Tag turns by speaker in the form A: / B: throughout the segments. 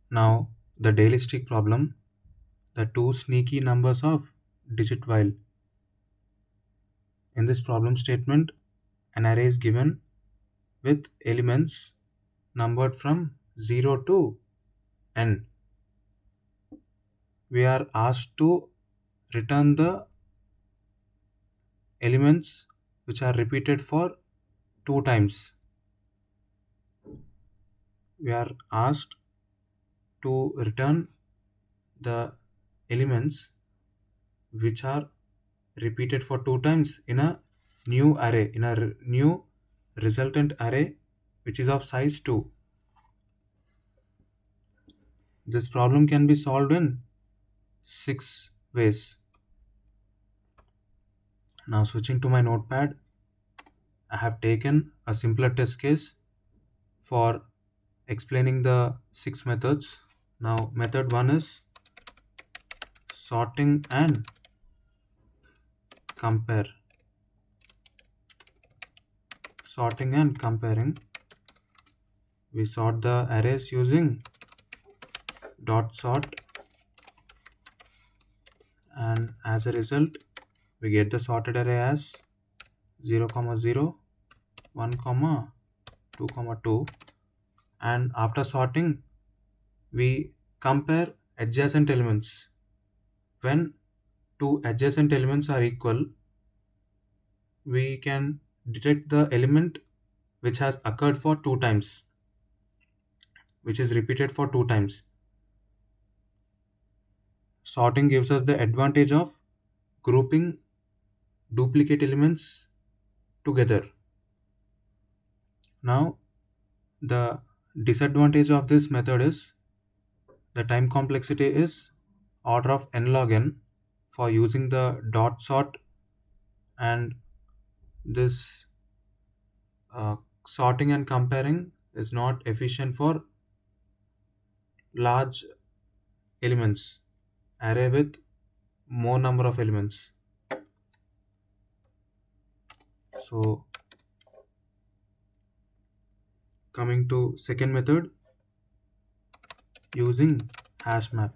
A: Now the daily stick problem, the two sneaky numbers of Digitville. In this problem statement, an array is given with elements numbered from 0 to n. We are asked to return the elements which are repeated for 2 times. We are asked to return the elements which are repeated for 2 times in a new array, in a new resultant array which is of size 2. This problem can be solved in 6 ways. Now switching to my notepad, I have taken a simpler test case for explaining the 6 methods. Now method 1 is sorting and compare. Sorting and comparing. We sort the arrays using dot sort, and as a result we get the sorted array as 0, 0, 1, 2, 2, and after sorting we compare adjacent elements. When two adjacent elements are equal, we can detect the element which has occurred for 2 times, which is repeated for 2 times. Sorting gives us the advantage of grouping duplicate elements together. Now the disadvantage of this method is the time complexity is order of n log n for using the dot sort, and this sorting and comparing is not efficient for large elements, array with more number of elements. So coming to second method, using hash map.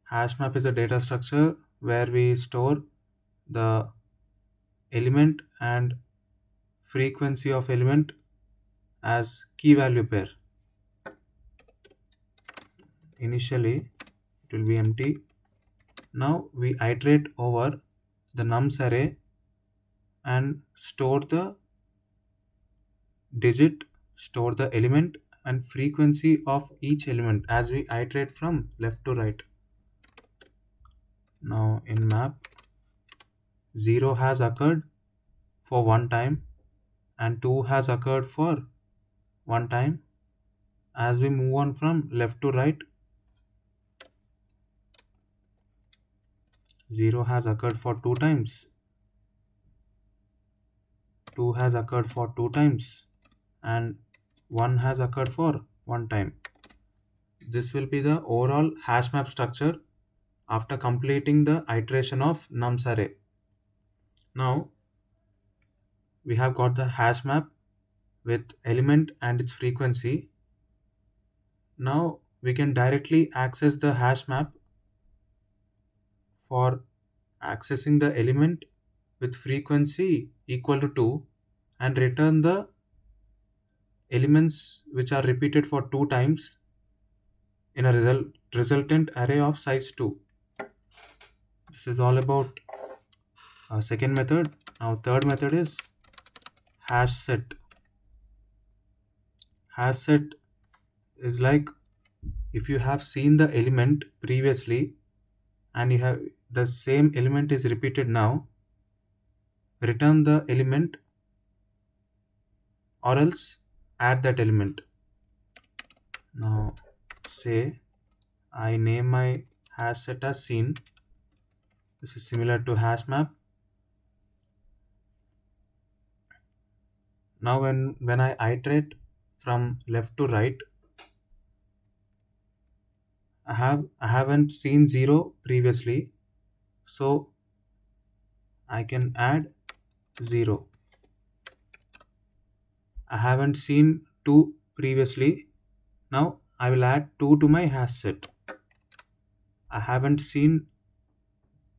A: Hash map is a data structure where we store the element and frequency of element as key value pair. Initially it will be empty. Now we iterate over the nums array and store the digit, store the element and frequency of each element as we iterate from left to right. Now in map, 0 has occurred for 1 time and 2 has occurred for 1 time. As we move on from left to right, 0 has occurred for 2 times, 2 has occurred for 2 times, and 1 has occurred for 1 time. This will be the overall hash map structure after completing the iteration of nums array. Now we have got the hash map with element and its frequency. Now we can directly access the hash map for accessing the element with frequency equal to 2 and return the elements which are repeated for 2 times in a resultant array of size 2. This is all about second method. Now third method is hash set. Hash set is like if you have seen the element previously and you have the same element is repeated now, return the element or else add that element. Now say I name my hash set as scene. This is similar to hash map. Now when I iterate from left to right, I haven't seen 0 previously, so I can add 0. I haven't seen 2 previously, Now I will add 2 to my hash set. I haven't seen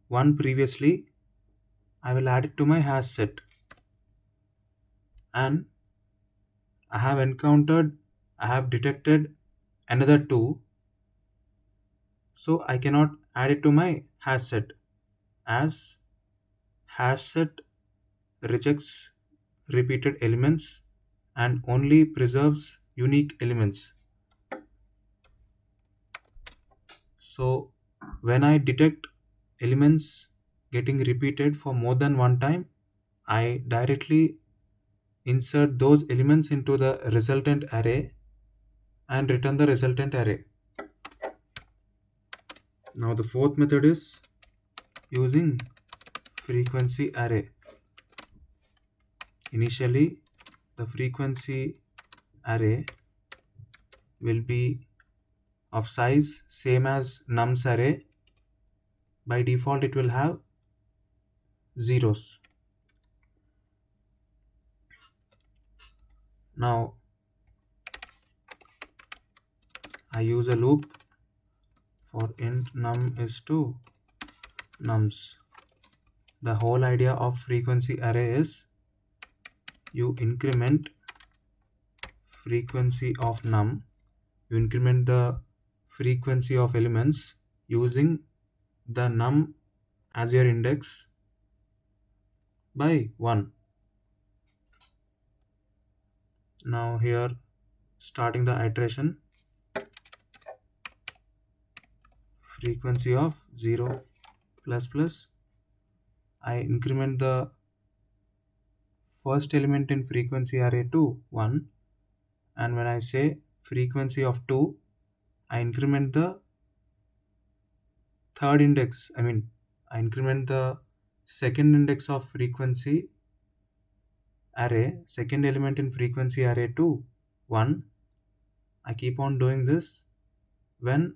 A: 1 previously. I will add it to my hash set. And I have detected another 2. So I cannot add it to my hash set, as hash set rejects repeated elements and only preserves unique elements. So when I detect elements getting repeated for more than one time, I directly insert those elements into the resultant array and return the resultant array. Now the fourth method is using frequency array. Initially, the frequency array will be of size same as nums array. By default, it will have zeros. Now I use a loop for int num is to nums. The whole idea of frequency array is you increment frequency of num, you increment the frequency of elements using the num as your index by 1. Now here, starting the iteration, frequency of 0 plus plus, I increment the first element in frequency array to 1, and when I say frequency of 2, I increment the third index, I increment the second index of frequency array, second element in frequency array to 1. I keep on doing this. When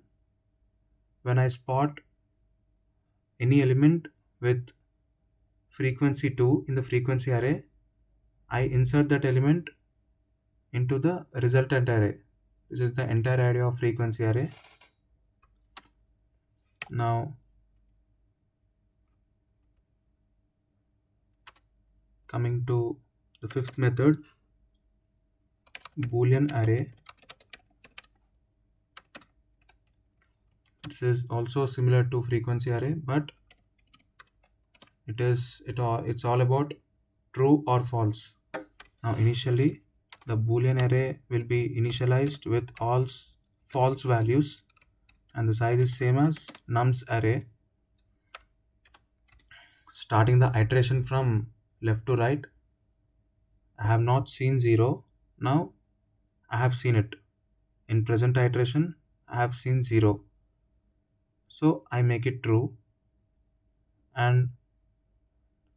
A: I spot any element with frequency 2 in the frequency array, I insert that element into the resultant array. This is the entire area of frequency array. Now coming to the fifth method, Boolean array. This is also similar to frequency array, but it's all about true or false. Now initially, the Boolean array will be initialized with all false values, and the size is same as nums array. Starting the iteration from left to right, I have not seen 0. Now I have seen it. In present iteration, I have seen 0. So I make it true and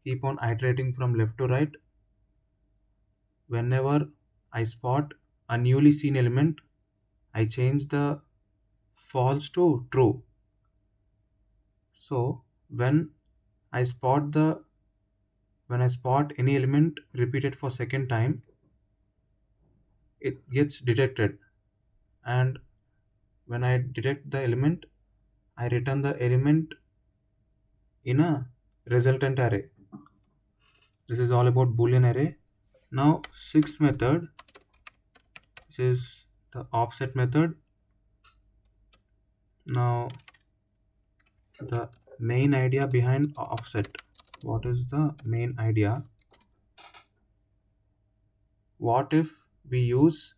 A: keep on iterating from left to right. Whenever I spot a newly seen element, I change the false to true. So when I spot any element repeated for second time, it gets detected, and when I detect the element, I return the element in a resultant array. This is all about Boolean array. Now sixth method, which is the offset method. Now the main idea behind offset. What is the main idea? What if we use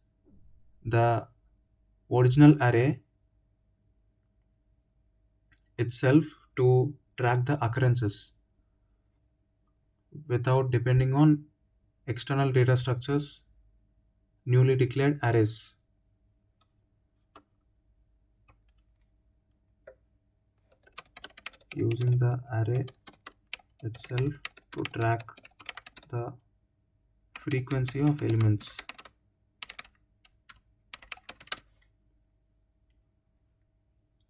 A: the original array itself to track the occurrences without depending on external data structures, newly declared arrays? Using the array itself to track the frequency of elements.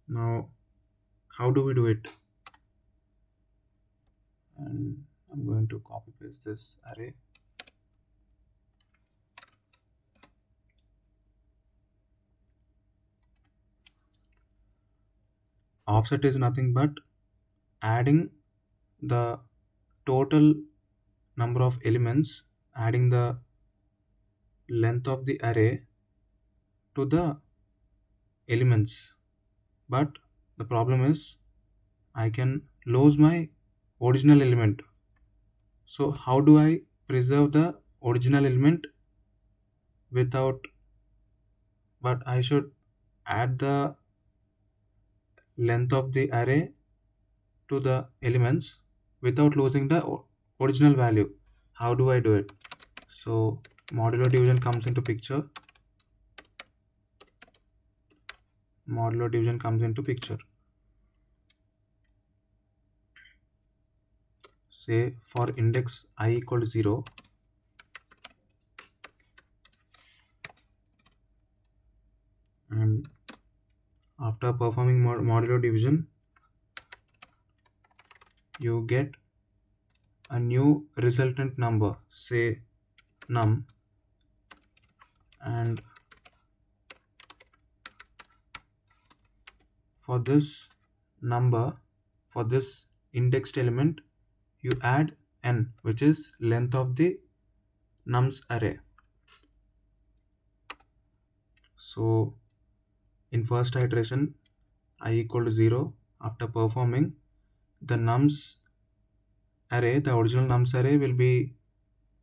A: Now, how do we do it? And I'm going to copy paste this array. offset is nothing but adding the total number of elements, adding the length of the array to the elements. But the problem is I can lose my original element. So how do I preserve the original element without, but I should add the length of the array to the elements without losing the original value. How do I do it? So modulo division comes into picture. Modulo division comes into picture. Say for index I equal to 0, and after performing modulo division, you get a new resultant number, say num, and for this number, for this indexed element, you add n, which is length of the nums array. So in first iteration I equal to 0, after performing, the nums array, the original nums array will be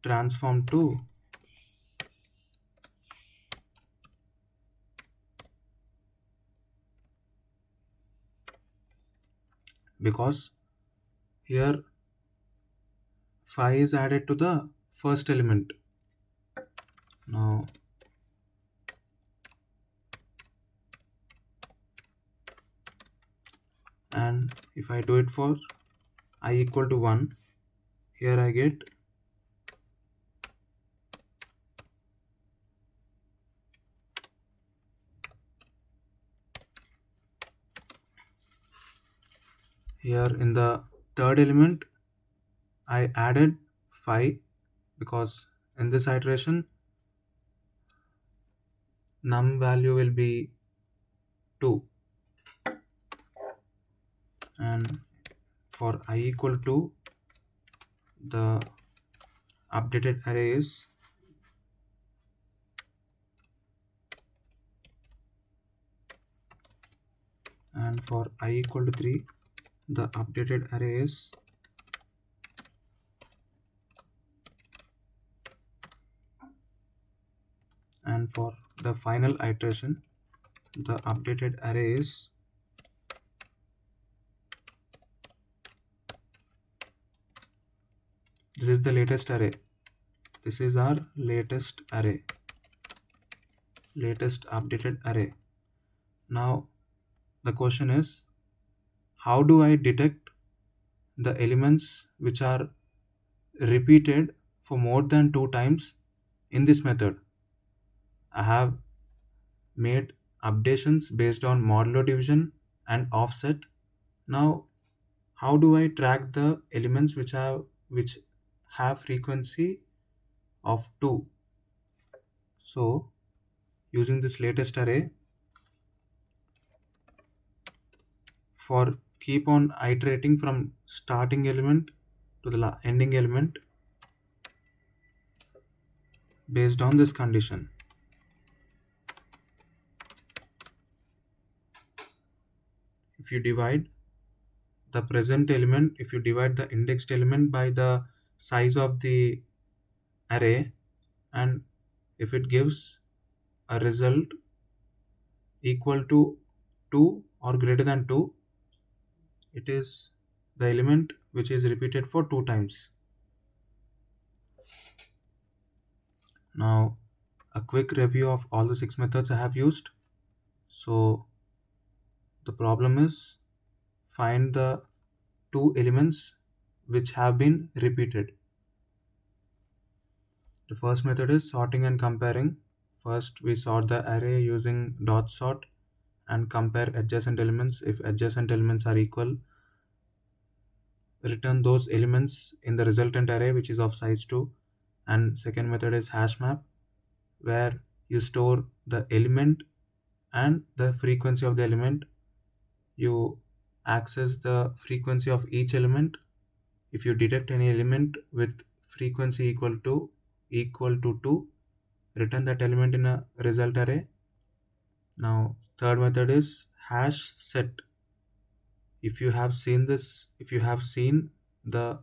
A: transformed to because here 5 is added to the first element. Now and if I do it for I equal to 1, here I get here in the third element I added 5 because in this iteration num value will be 2, and for I equal to the updated array is and for I equal to 3 the updated array is and for the final iteration the updated array is this is the latest array. This is our latest array, latest updated array. Now the question is, how do I detect the elements which are repeated for more than 2 times in this method? I have made updations based on modulo division and offset. Now how do I track the elements which have frequency of 2? So using this latest array, for keep on iterating from starting element to the ending element based on this condition. If you divide the present element, if you divide the indexed element by the size of the array, and if it gives a result equal to 2 or greater than 2, it is the element which is repeated for 2 times. Now a quick review of all the 6 methods I have used. So the problem is find the 2 elements which have been repeated. The first method is sorting and comparing. First we sort the array using dot sort and compare adjacent elements. If adjacent elements are equal, return those elements in the resultant array which is of size 2. And second method is hash map, where you store the element and the frequency of the element. You access the frequency of each element. If you detect any element with frequency equal to 2, return that element in a result array. Now third method is hash set. If you have seen the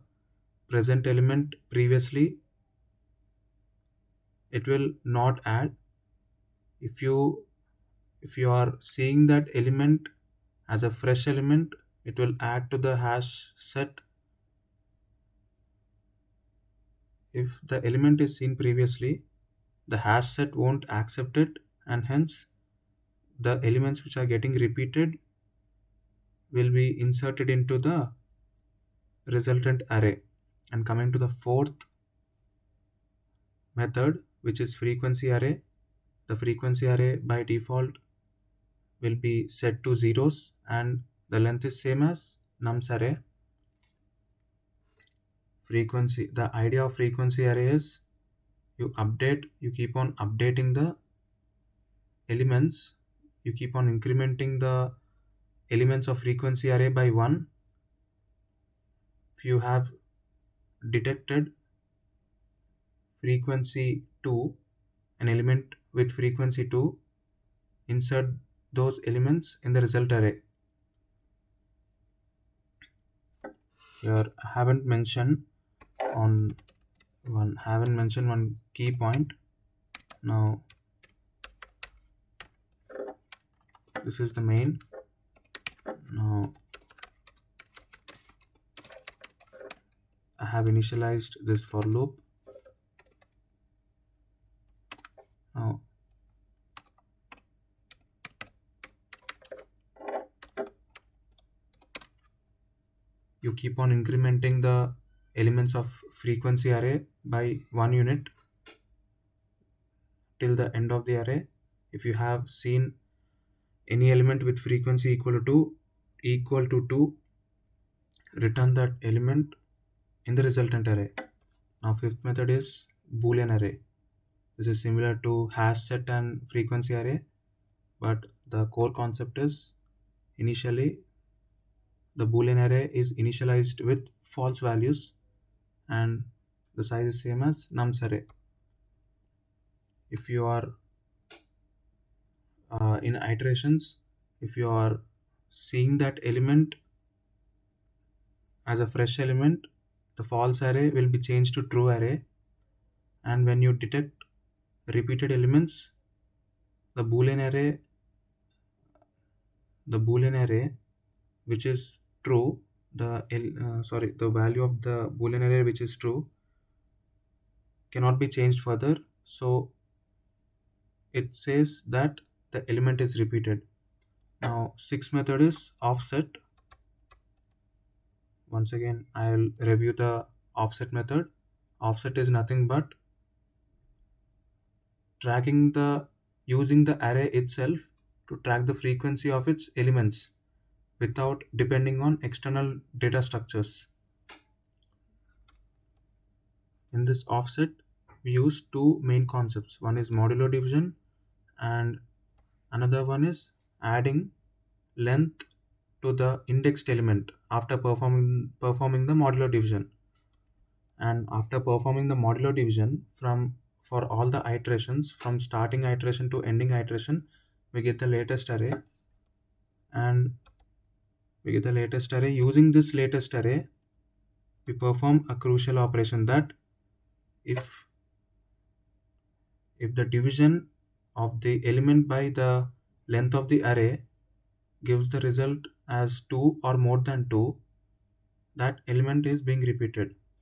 A: present element previously, it will not add. If you are seeing that element as a fresh element, it will add to the hash set. If the element is seen previously, the hash set won't accept it, and hence the elements which are getting repeated will be inserted into the resultant array. And coming to the fourth method, which is frequency array, the frequency array by default will be set to zeros and the length is same as nums array. The idea of frequency array is you keep on updating the elements, you keep on incrementing the elements of frequency array by 1. If you have detected frequency 2, an element with frequency 2, insert those elements in the result array. Here I haven't mentioned one key point. Now this is the main. Now I have initialized this for loop. Now you keep on incrementing the elements of frequency array by 1 unit till the end of the array. If you have seen any element with frequency equal to 2, return that element in the resultant array. Now fifth method is boolean array. This is similar to hash set and frequency array, but the core concept is initially the boolean array is initialized with false values and the size is same as nums array. If you are in iterations, if you are seeing that element as a fresh element, the false array will be changed to true array, and when you detect repeated elements, the boolean array which is true, the value of the boolean array which is true cannot be changed further, so it says that the element is repeated. Now sixth method is offset. Once again I'll review the offset method. Offset is nothing but using the array itself to track the frequency of its elements without depending on external data structures. In this offset, we use two main concepts. One is modulo division and another one is adding length to the indexed element after performing the modulo division. And after performing the modulo division, for all the iterations from starting iteration to ending iteration, we get the latest array. And using this latest array, we perform a crucial operation that if the division of the element by the length of the array gives the result as 2 or more than 2, that element is being repeated.